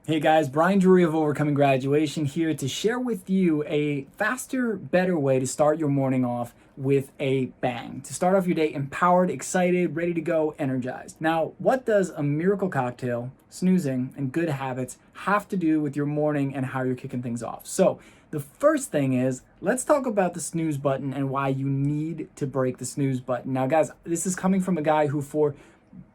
Hey guys, Brian Drury of Overcoming Graduation here to share with you a faster, better way to start your morning off with a bang. To start off your day empowered, excited, ready to go, energized. Now, what does a miracle cocktail, snoozing, and good habits have to do with your morning and how you're kicking things off? So, the first thing is, let's talk about the snooze button and why you need to break the snooze button. Now, guys, this is coming from a guy who for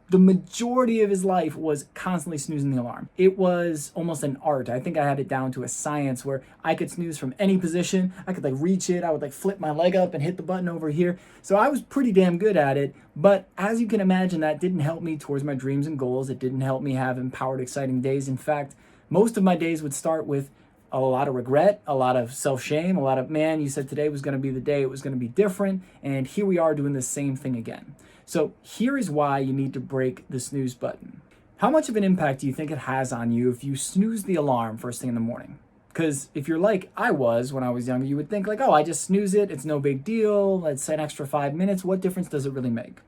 the majority of his life was constantly snoozing the alarm. It was almost an art. I think I had it down to a science where I could snooze from any position. I could reach it. I would flip my leg up and hit the button over here. So I was pretty damn good at it. But as you can imagine, that didn't help me towards my dreams and goals. It didn't help me have empowered, exciting days. In fact, most of my days would start with a lot of regret, a lot of self-shame, a lot of, man, you said today was going to be the day, it was going to be different, and here we are doing the same thing again. So here is why you need to break the snooze button. How much of an impact do you think it has on you if you snooze the alarm first thing in the morning? Because if you're like I was when I was younger, you would think oh, I just snooze it, it's no big deal, it's an extra 5 minutes, what difference does it really make?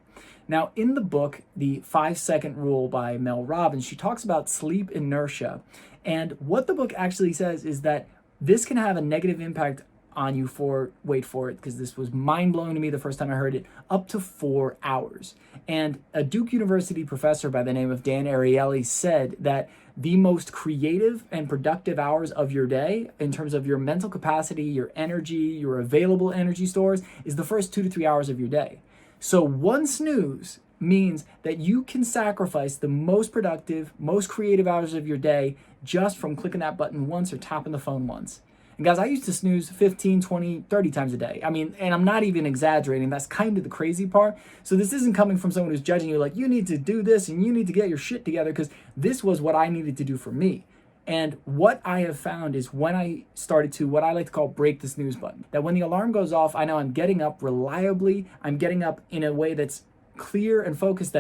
Now, in the book, The 5-Second Rule by Mel Robbins, she talks about sleep inertia. And what the book actually says is that this can have a negative impact on you for, wait for it, because this was mind-blowing to me the first time I heard it, up to 4 hours. And a Duke University professor by the name of Dan Ariely said that the most creative and productive hours of your day, in terms of your mental capacity, your energy, your available energy stores, is the first 2 to 3 hours of your day. So one snooze means that you can sacrifice the most productive, most creative hours of your day just from clicking that button once or tapping the phone once. And guys, I used to snooze 15, 20, 30 times a day. I mean, and I'm not even exaggerating. That's kind of the crazy part. So this isn't coming from someone who's judging you you need to do this and you need to get your shit together, because this was what I needed to do for me. And what I have found is when I started to, what I like to call break the snooze button, that when the alarm goes off, I know I'm getting up reliably. I'm getting up in a way that's clear and focused,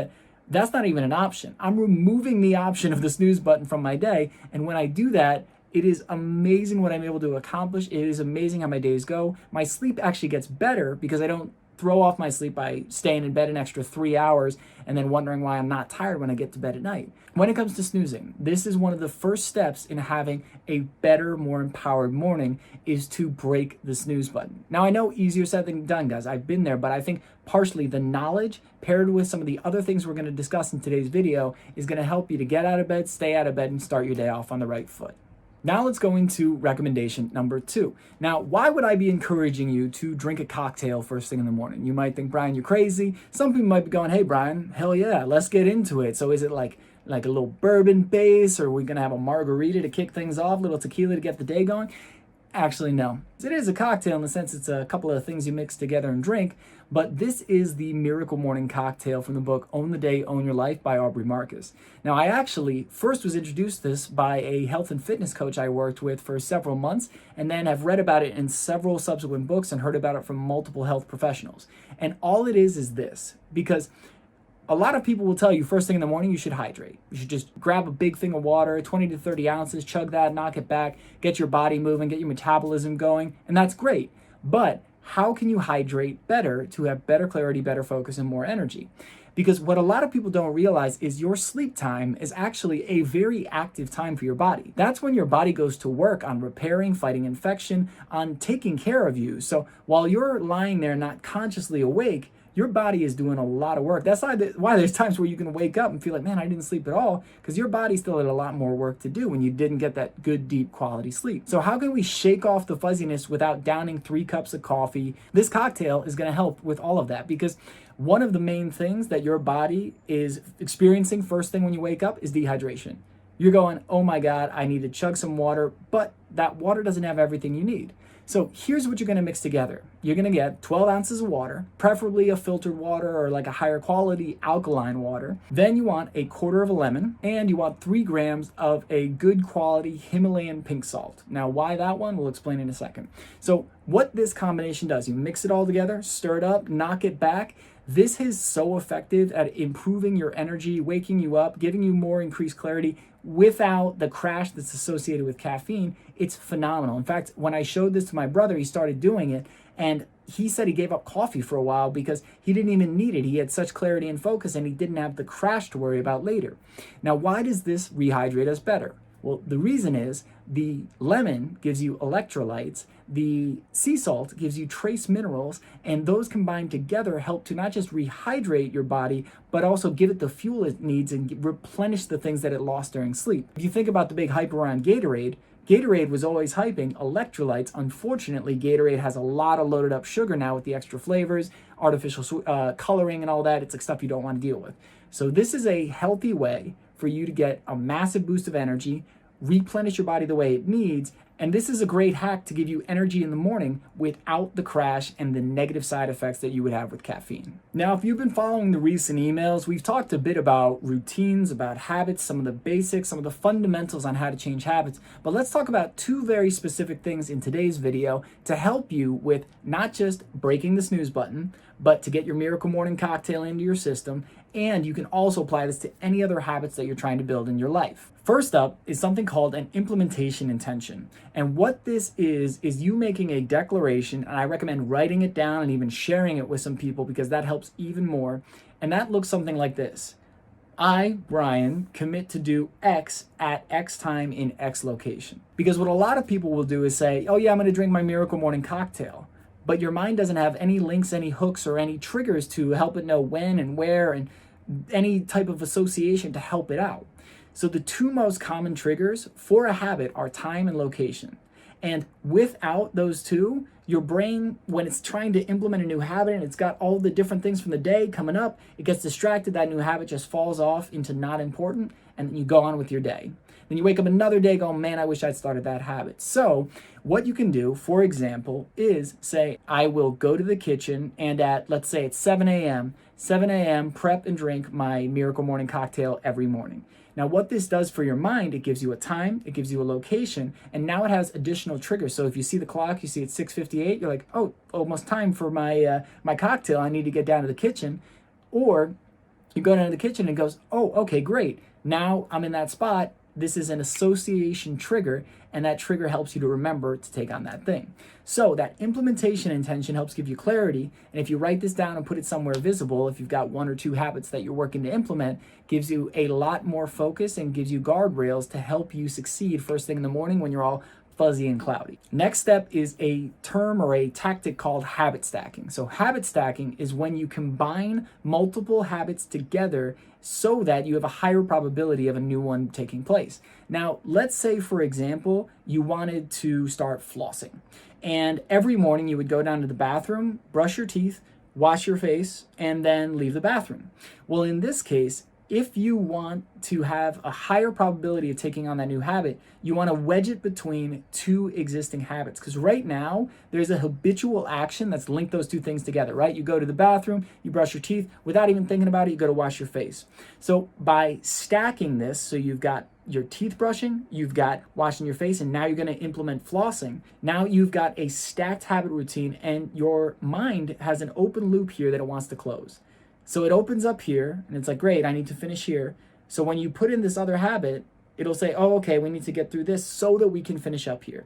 that's not even an option. I'm removing the option of the snooze button from my day. And when I do that, it is amazing what I'm able to accomplish. It is amazing how my days go. My sleep actually gets better because I don't throw off my sleep by staying in bed an extra 3 hours and then wondering why I'm not tired when I get to bed at night. When it comes to snoozing, this is one of the first steps in having a better, more empowered morning, is to break the snooze button. Now, I know easier said than done, guys. I've been there, but I think partially the knowledge paired with some of the other things we're going to discuss in today's video is going to help you to get out of bed, stay out of bed, and start your day off on the right foot. Now let's go into recommendation number 2. Now, why would I be encouraging you to drink a cocktail first thing in the morning? You might think, Brian, you're crazy. Some people might be going, hey, Brian, hell yeah, let's get into it. So is it like a little bourbon base, or are we going to have a margarita to kick things off, a little tequila to get the day going? Actually, no. It is a cocktail in the sense it's a couple of things you mix together and drink, but this is the Miracle Morning Cocktail from the book Own the Day, Own Your Life by Aubrey Marcus. Now, I actually first was introduced to this by a health and fitness coach I worked with for several months, and then have read about it in several subsequent books and heard about it from multiple health professionals. And all it is this, because a lot of people will tell you first thing in the morning you should hydrate. You should just grab a big thing of water, 20 to 30 ounces, chug that, knock it back, get your body moving, get your metabolism going, and that's great. But how can you hydrate better to have better clarity, better focus, and more energy? Because what a lot of people don't realize is your sleep time is actually a very active time for your body. That's when your body goes to work on repairing, fighting infection, on taking care of you. So while you're lying there not consciously awake, your body is doing a lot of work. That's why there's times where you can wake up and feel like, man, I didn't sleep at all, because your body still had a lot more work to do when you didn't get that good, deep quality sleep. So how can we shake off the fuzziness without downing 3 cups of coffee? This cocktail is going to help with all of that, because one of the main things that your body is experiencing first thing when you wake up is dehydration. You're going, oh my God, I need to chug some water, but that water doesn't have everything you need. So here's what you're going to mix together. You're going to get 12 ounces of water, preferably a filtered water or a higher quality alkaline water. Then you want a quarter of a lemon, and you want 3 grams of a good quality Himalayan pink salt. Now, why that one? We'll explain in a second. So what this combination does, you mix it all together, stir it up, knock it back. This is so effective at improving your energy, waking you up, giving you more increased clarity without the crash that's associated with caffeine. It's phenomenal. In fact, when I showed this to my brother, he started doing it, and he said he gave up coffee for a while because he didn't even need it. He had such clarity and focus, and he didn't have the crash to worry about later. Now, why does this rehydrate us better? Well, the reason is the lemon gives you electrolytes, the sea salt gives you trace minerals, and those combined together help to not just rehydrate your body, but also give it the fuel it needs and replenish the things that it lost during sleep. If you think about the big hype around Gatorade, Gatorade was always hyping electrolytes. Unfortunately, Gatorade has a lot of loaded up sugar now with the extra flavors, artificial coloring and all that. It's like stuff you don't want to deal with. So this is a healthy way for you to get a massive boost of energy, replenish your body the way it needs, and this is a great hack to give you energy in the morning without the crash and the negative side effects that you would have with caffeine. Now, if you've been following the recent emails, we've talked a bit about routines, about habits, some of the basics, some of the fundamentals on how to change habits, but let's talk about two very specific things in today's video to help you with not just breaking the snooze button, but to get your miracle morning cocktail into your system, and you can also apply this to any other habits that you're trying to build in your life. First up is something called an implementation intention. And what this is you making a declaration, and I recommend writing it down and even sharing it with some people because that helps even more. And that looks something like this. I, Brian, commit to do X at X time in X location. Because what a lot of people will do is say, oh yeah, I'm gonna drink my miracle morning cocktail. But your mind doesn't have any links, any hooks, or any triggers to help it know when and where and any type of association to help it out. So the two most common triggers for a habit are time and location. And without those two, your brain, when it's trying to implement a new habit and it's got all the different things from the day coming up, it gets distracted, that new habit just falls off into not important, and then you go on with your day. Then you wake up another day going, man, I wish I'd started that habit. So what you can do, for example, is say, I will go to the kitchen and at, let's say it's 7 a.m., prep and drink my miracle morning cocktail every morning. Now what this does for your mind, it gives you a time, it gives you a location, and now it has additional triggers. So if you see the clock, you see it's 6:58, you're like, oh, almost time for my cocktail, I need to get down to the kitchen. Or you go down to the kitchen and it goes, oh, okay, great. Now I'm in that spot. This is an association trigger, and that trigger helps you to remember to take on that thing. So that implementation intention helps give you clarity, and if you write this down and put it somewhere visible, if you've got one or two habits that you're working to implement, gives you a lot more focus and gives you guardrails to help you succeed first thing in the morning when you're all fuzzy and cloudy. Next step is a term or a tactic called habit stacking. So habit stacking is when you combine multiple habits together so that you have a higher probability of a new one taking place. Now, let's say, for example, you wanted to start flossing. And every morning you would go down to the bathroom, brush your teeth, wash your face, and then leave the bathroom. Well, in this case, if you want to have a higher probability of taking on that new habit, you want to wedge it between two existing habits. Because right now, there's a habitual action that's linked those two things together, right? You go to the bathroom, you brush your teeth, without even thinking about it, you go to wash your face. So by stacking this, so you've got your teeth brushing, you've got washing your face, and now you're going to implement flossing. Now you've got a stacked habit routine, and your mind has an open loop here that it wants to close. So it opens up here, and it's like, great, I need to finish here. So when you put in this other habit, it'll say, oh, okay, we need to get through this so that we can finish up here.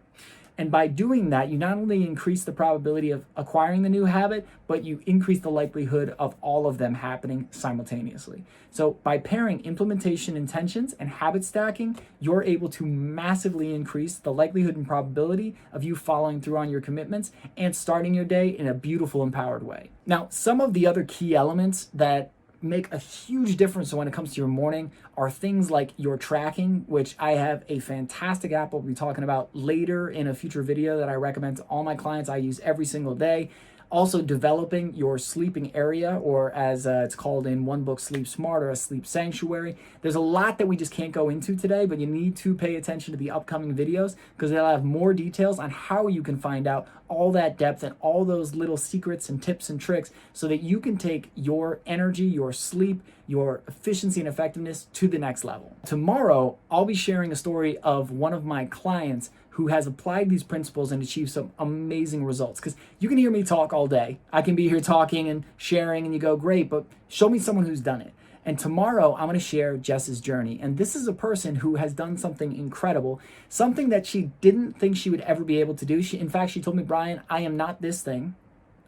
And by doing that, you not only increase the probability of acquiring the new habit, but you increase the likelihood of all of them happening simultaneously. So by pairing implementation intentions and habit stacking, you're able to massively increase the likelihood and probability of you following through on your commitments and starting your day in a beautiful, empowered way. Now, some of the other key elements that make a huge difference when it comes to your morning are things like your tracking, which I have a fantastic app we'll be talking about later in a future video that I recommend to all my clients. I use every single day. Also developing your sleeping area, or as it's called in one book, Sleep Smart, or a sleep sanctuary. There's a lot that we just can't go into today, but you need to pay attention to the upcoming videos because they'll have more details on how you can find out all that depth and all those little secrets and tips and tricks so that you can take your energy, your sleep, your efficiency and effectiveness to the next level. Tomorrow, I'll be sharing a story of one of my clients who has applied these principles and achieved some amazing results. Because you can hear me talk all day. I can be here talking and sharing and you go, great, but show me someone who's done it. And tomorrow I'm gonna share Jess's journey. And this is a person who has done something incredible, something that she didn't think she would ever be able to do. In fact, she told me, Brian, I am not this thing.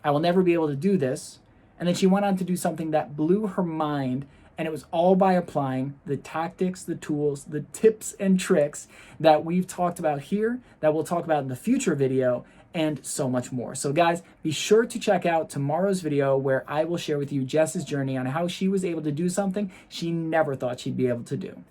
I will never be able to do this. And then she went on to do something that blew her mind And it was all by applying the tactics, the tools, the tips and tricks that we've talked about here, that we'll talk about in the future video, and so much more. So guys, be sure to check out tomorrow's video where I will share with you Jess's journey on how she was able to do something she never thought she'd be able to do.